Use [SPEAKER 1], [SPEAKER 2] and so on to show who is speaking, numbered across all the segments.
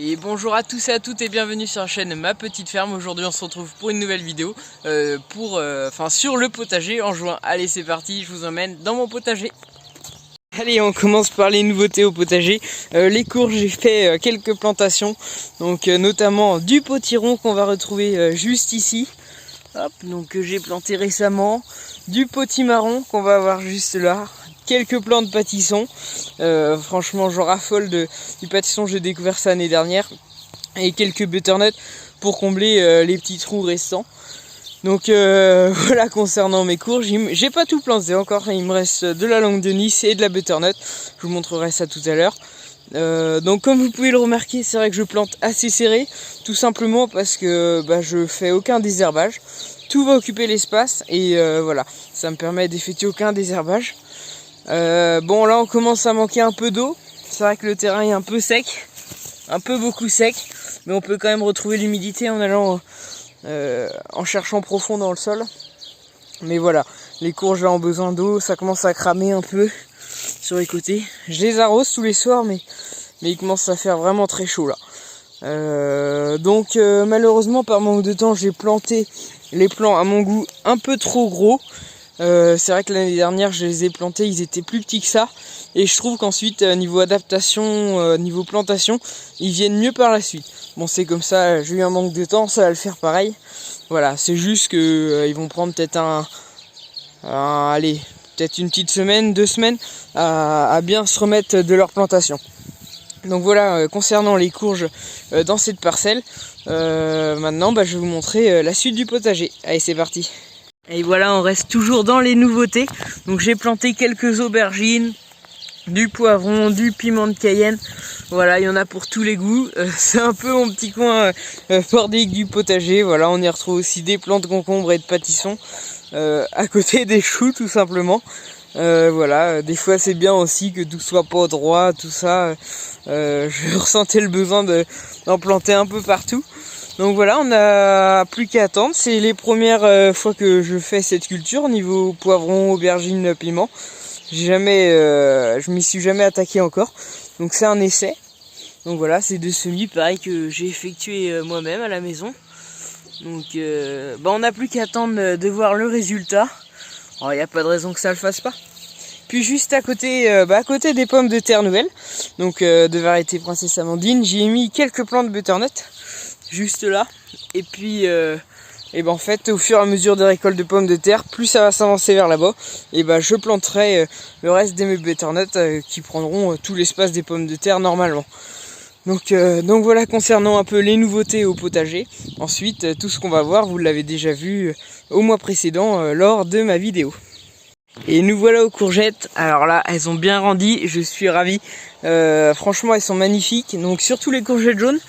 [SPEAKER 1] Et bonjour à tous et à toutes et bienvenue sur la chaîne Ma Petite Ferme. Aujourd'hui on se retrouve pour une nouvelle vidéo sur le potager en juin. Allez c'est parti, je vous emmène dans mon potager. Allez, on commence par les nouveautés au potager. Les courges, j'ai fait quelques plantations, donc notamment du potiron qu'on va retrouver juste ici. Hop, donc j'ai planté récemment du potimarron qu'on va avoir juste là. Quelques plants de pâtisson, franchement j'en raffole du pâtisson, j'ai découvert ça l'année dernière, et quelques butternuts pour combler les petits trous restants. Donc voilà concernant mes courges, j'ai pas tout planté encore, il me reste de la langue de Nice et de la butternut, je vous montrerai ça tout à l'heure. Donc comme vous pouvez le remarquer, c'est vrai que je plante assez serré, tout simplement parce que je fais aucun désherbage, tout va occuper l'espace et voilà, ça me permet d'effectuer aucun désherbage. Bon là on commence à manquer un peu d'eau, c'est vrai que le terrain est un peu sec, un peu beaucoup sec, mais on peut quand même retrouver l'humidité en allant en cherchant profond dans le sol. Mais voilà, les courges là ont besoin d'eau, ça commence à cramer un peu sur les côtés. Je les arrose tous les soirs mais il commence à faire vraiment très chaud là. Donc malheureusement par manque de temps j'ai planté les plants à mon goût un peu trop gros. C'est vrai que l'année dernière je les ai plantés, ils étaient plus petits que ça, et je trouve qu'ensuite niveau adaptation, niveau plantation, ils viennent mieux par la suite. Bon c'est comme ça, j'ai eu un manque de temps, ça va le faire pareil. Voilà, c'est juste que ils vont prendre peut-être allez, peut-être une petite semaine, 2 semaines à bien se remettre de leur plantation. Donc voilà, concernant les courges dans cette parcelle, maintenant je vais vous montrer la suite du potager. Allez c'est parti. Et voilà, on reste toujours dans les nouveautés. Donc j'ai planté quelques aubergines, du poivron, du piment de Cayenne. Voilà, il y en a pour tous les goûts. C'est un peu mon petit coin nordique du potager. Voilà, on y retrouve aussi des plants de concombre et de pâtisson à côté des choux tout simplement. Voilà, des fois c'est bien aussi que tout soit pas droit, tout ça. Je ressentais le besoin d'en planter un peu partout. Donc voilà, on n'a plus qu'à attendre. C'est les premières fois que je fais cette culture niveau poivron, aubergine, piment. Je m'y suis jamais attaqué encore. Donc c'est un essai. Donc voilà, c'est 2 semis pareil que j'ai effectué moi-même à la maison. Donc on n'a plus qu'à attendre de voir le résultat. Il n'y a pas de raison que ça le fasse pas. Puis juste à côté, à côté des pommes de terre nouvelles, donc de variété princesse Amandine, j'y ai mis quelques plants de butternut. Juste là, et puis en fait au fur et à mesure des récoltes de pommes de terre, plus ça va s'avancer vers là-bas, et je planterai le reste de mes butternuts qui prendront tout l'espace des pommes de terre normalement. Donc voilà concernant un peu les nouveautés au potager. Ensuite tout ce qu'on va voir, vous l'avez déjà vu au mois précédent lors de ma vidéo. Et nous voilà aux courgettes. Alors là elles ont bien grandi, je suis ravi. Franchement elles sont magnifiques. Donc surtout les courgettes jaunes,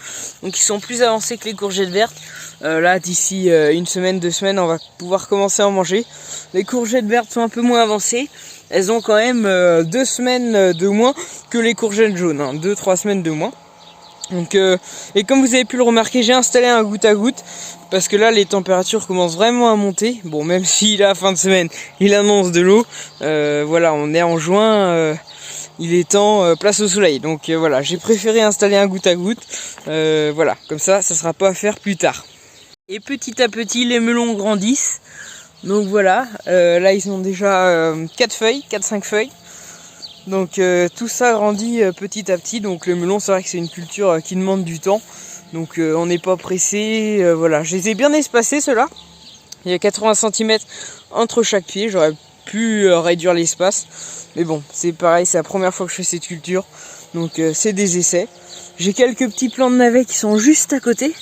[SPEAKER 1] donc ils sont plus avancées que les courgettes vertes. Là d'ici une semaine, 2 semaines on va pouvoir commencer à en manger. Les courgettes vertes sont un peu moins avancées. Elles ont quand même 2 semaines de moins que les courgettes jaunes, 2-3 semaines de moins. Donc et comme vous avez pu le remarquer, j'ai installé un goutte à goutte parce que là les températures commencent vraiment à monter. Bon, même si la fin de semaine il annonce de l'eau, voilà, on est en juin, il est temps, place au soleil. Donc voilà, j'ai préféré installer un goutte à goutte, voilà, comme ça sera pas à faire plus tard. Et petit à petit les melons grandissent. Donc voilà, là ils ont déjà 4-5 feuilles. Donc tout ça grandit petit à petit. Donc le melon, c'est vrai que c'est une culture qui demande du temps. Donc on n'est pas pressé. Voilà, je les ai bien espacés ceux-là. Il y a 80 cm entre chaque pied. J'aurais pu réduire l'espace. Mais bon, c'est pareil, c'est la première fois que je fais cette culture. Donc c'est des essais. J'ai quelques petits plants de navets qui sont juste à côté.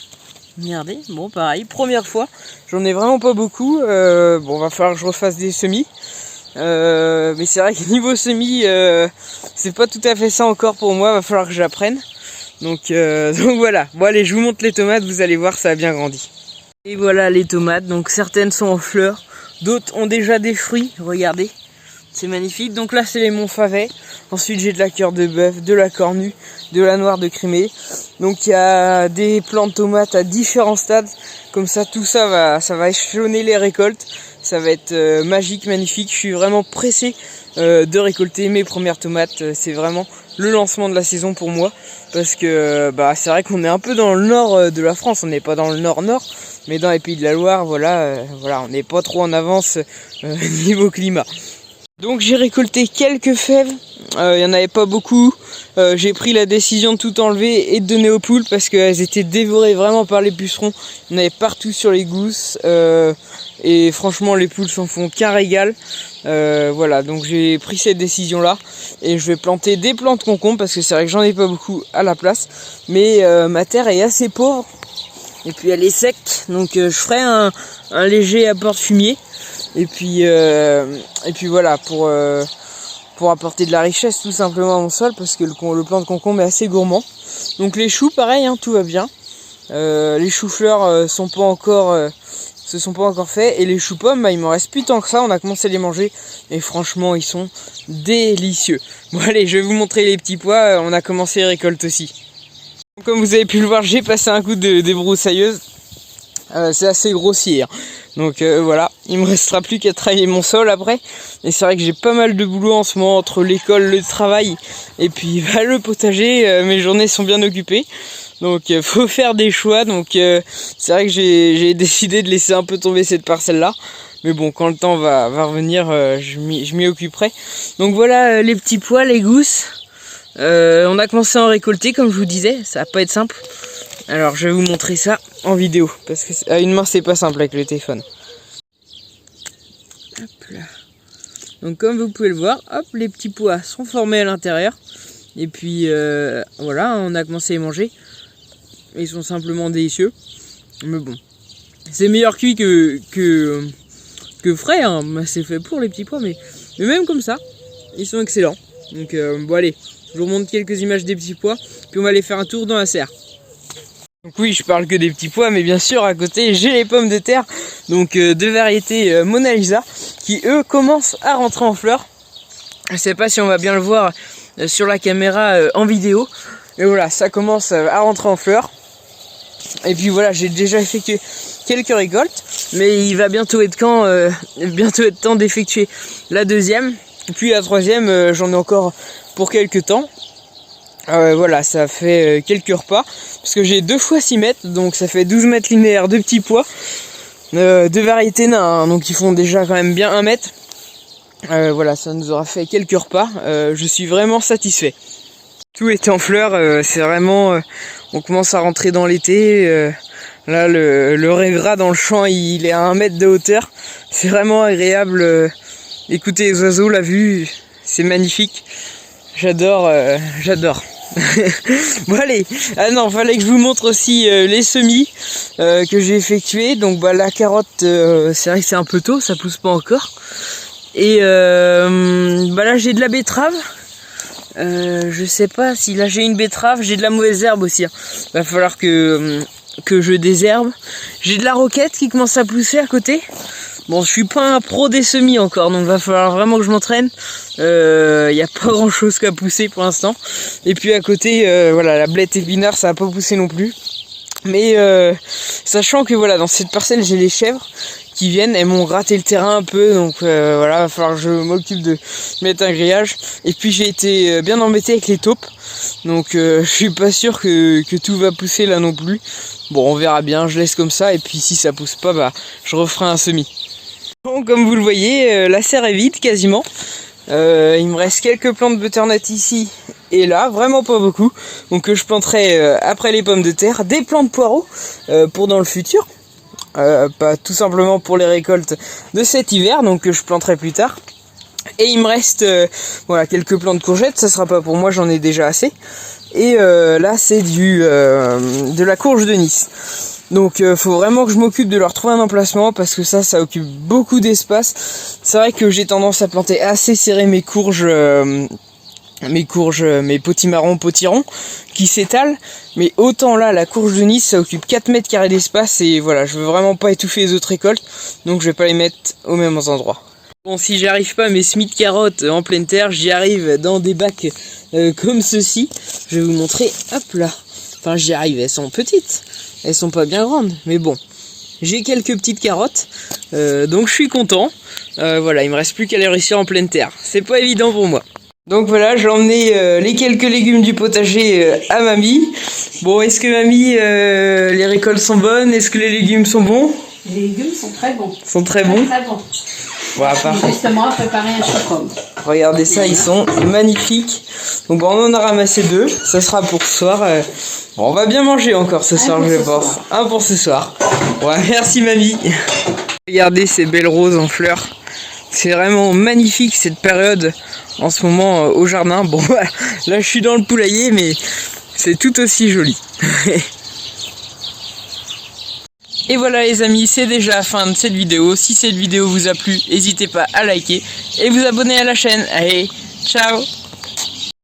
[SPEAKER 1] Regardez, bon pareil, première fois. J'en ai vraiment pas beaucoup. Bon, va falloir que je refasse des semis. Mais c'est vrai que niveau semis, c'est pas tout à fait ça encore pour moi, va falloir que j'apprenne. Donc voilà, bon allez, je vous montre les tomates, vous allez voir, ça a bien grandi. Et voilà les tomates, donc certaines sont en fleurs, d'autres ont déjà des fruits, regardez, c'est magnifique. Donc là c'est les Montfavet, ensuite j'ai de la cœur de bœuf, de la cornue, de la noire de Crimée. Donc il y a des plants de tomates à différents stades, comme ça tout ça va échelonner les récoltes. ça va être magique, magnifique. Je suis vraiment pressé de récolter mes premières tomates. C'est vraiment le lancement de la saison pour moi, parce que c'est vrai qu'on est un peu dans le nord de la France, on n'est pas dans le nord-nord, mais dans les Pays de la Loire, voilà, on n'est pas trop en avance niveau climat. Donc j'ai récolté quelques fèves, il y en avait pas beaucoup. J'ai pris la décision de tout enlever et de donner aux poules parce qu'elles étaient dévorées vraiment par les pucerons. Il y en avait partout sur les gousses et franchement les poules s'en font qu'un régal. Voilà, donc j'ai pris cette décision là et je vais planter des plants de concombres parce que c'est vrai que j'en ai pas beaucoup à la place, mais ma terre est assez pauvre et puis elle est sec, donc je ferai un léger apport de fumier. Et puis voilà, pour apporter de la richesse tout simplement à mon sol, parce que le plant de concombre est assez gourmand. Donc les choux, pareil, hein, tout va bien. Les choux-fleurs se sont pas encore faits, et les choux-pommes, il m'en reste plus tant que ça. On a commencé à les manger et franchement ils sont délicieux. Bon allez, je vais vous montrer les petits pois. On a commencé les récoltes aussi. Comme vous avez pu le voir, j'ai passé un coup de débroussailleuse. C'est assez grossier, hein. Donc voilà, il me restera plus qu'à travailler mon sol après. Et c'est vrai que j'ai pas mal de boulot en ce moment entre l'école, le travail et puis le potager. Mes journées sont bien occupées, donc faut faire des choix. Donc c'est vrai que j'ai décidé de laisser un peu tomber cette parcelle là, mais bon, quand le temps va revenir, je m'y occuperai. Donc voilà, les petits pois, les gousses. On a commencé à en récolter, comme je vous disais, ça va pas être simple. Alors je vais vous montrer ça en vidéo, parce que à une main c'est pas simple avec le téléphone. Hop là. Donc comme vous pouvez le voir, hop, les petits pois sont formés à l'intérieur. Et puis voilà, on a commencé à les manger. Ils sont simplement délicieux. Mais bon, c'est meilleur cuit que frais, hein. C'est fait pour les petits pois, mais même comme ça, ils sont excellents. Donc bon allez, je vous montre quelques images des petits pois, puis on va aller faire un tour dans la serre. Donc oui, je parle que des petits pois, mais bien sûr à côté j'ai les pommes de terre, donc de variété Mona Lisa, qui eux commencent à rentrer en fleurs. Je sais pas si on va bien le voir sur la caméra en vidéo, mais voilà, ça commence à rentrer en fleurs. Et puis voilà, j'ai déjà effectué quelques récoltes, mais il va bientôt être temps d'effectuer la deuxième, puis la troisième, j'en ai encore pour quelques temps. Voilà, ça fait quelques repas, parce que j'ai 2 fois 6 mètres, donc ça fait 12 mètres linéaires de petits pois, de variété nain, hein, donc ils font déjà quand même bien 1 mètre. Voilà, ça nous aura fait quelques repas, je suis vraiment satisfait. Tout est en fleurs, c'est vraiment, on commence à rentrer dans l'été, là le régras dans le champ il est à 1 mètre de hauteur, c'est vraiment agréable, écoutez les oiseaux, la vue, c'est magnifique, j'adore. Bon allez, ah non, fallait que je vous montre aussi les semis que j'ai effectués. Donc la carotte, c'est vrai que c'est un peu tôt, ça pousse pas encore. Et là j'ai de la betterave. Je sais pas si là j'ai une betterave, j'ai de la mauvaise herbe aussi, hein. Va falloir que je désherbe. J'ai de la roquette qui commence à pousser à côté. Bon, je suis pas un pro des semis encore, donc va falloir vraiment que je m'entraîne. Y a pas grand chose qu'à pousser pour l'instant. Et puis à côté, voilà, la blette épinard, ça va pas pousser non plus. Mais sachant que voilà, dans cette parcelle, j'ai les chèvres qui viennent, elles m'ont gratté le terrain un peu, donc voilà, va falloir que je m'occupe de mettre un grillage. Et puis j'ai été bien embêté avec les taupes, donc je suis pas sûr que tout va pousser là non plus. Bon, on verra bien, je laisse comme ça, et puis si ça pousse pas, je referai un semis. Bon, comme vous le voyez, la serre est vide quasiment. Il me reste quelques plants de butternut ici et là, vraiment pas beaucoup. Donc je planterai après les pommes de terre des plants de poireaux pour dans le futur. Pas tout simplement pour les récoltes de cet hiver, donc je planterai plus tard. Et il me reste voilà, quelques plants de courgettes, ça sera pas pour moi, j'en ai déjà assez. Et là c'est de la courge de Nice. Donc faut vraiment que je m'occupe de leur trouver un emplacement, parce que ça occupe beaucoup d'espace. C'est vrai que j'ai tendance à planter assez serré mes potimarrons, potirons qui s'étalent, mais autant là la courge de Nice ça occupe 4 mètres carrés d'espace, et voilà, je veux vraiment pas étouffer les autres récoltes, donc je vais pas les mettre aux mêmes endroits. Bon, si j'arrive pas à mes semis de carottes en pleine terre, j'y arrive dans des bacs comme ceci. Je vais vous montrer, hop là. Enfin, j'y arrive, elles sont petites, elles sont pas bien grandes, mais bon. J'ai quelques petites carottes, Donc je suis content. Voilà, il me reste plus qu'à les réussir en pleine terre. C'est pas évident pour moi. Donc voilà, j'ai emmené les quelques légumes du potager à mamie. Bon, est-ce que mamie, les récoltes sont bonnes? Est-ce que les légumes sont bons?
[SPEAKER 2] Les légumes sont très bons.
[SPEAKER 1] Sont très bons.
[SPEAKER 2] Très bons.
[SPEAKER 1] Voilà,
[SPEAKER 2] Justement, préparer un chocom.
[SPEAKER 1] Regardez ça, ils sont magnifiques. Donc bon, on en a ramassé 2. Ça sera pour ce soir. Bon, on va bien manger encore ce soir, je pense. Un pour ce soir. Ouais, merci mamie. Regardez ces belles roses en fleurs. C'est vraiment magnifique cette période en ce moment au jardin. Bon, là je suis dans le poulailler, mais c'est tout aussi joli. Et voilà les amis, c'est déjà la fin de cette vidéo. Si cette vidéo vous a plu, n'hésitez pas à liker et vous abonner à la chaîne. Allez, ciao!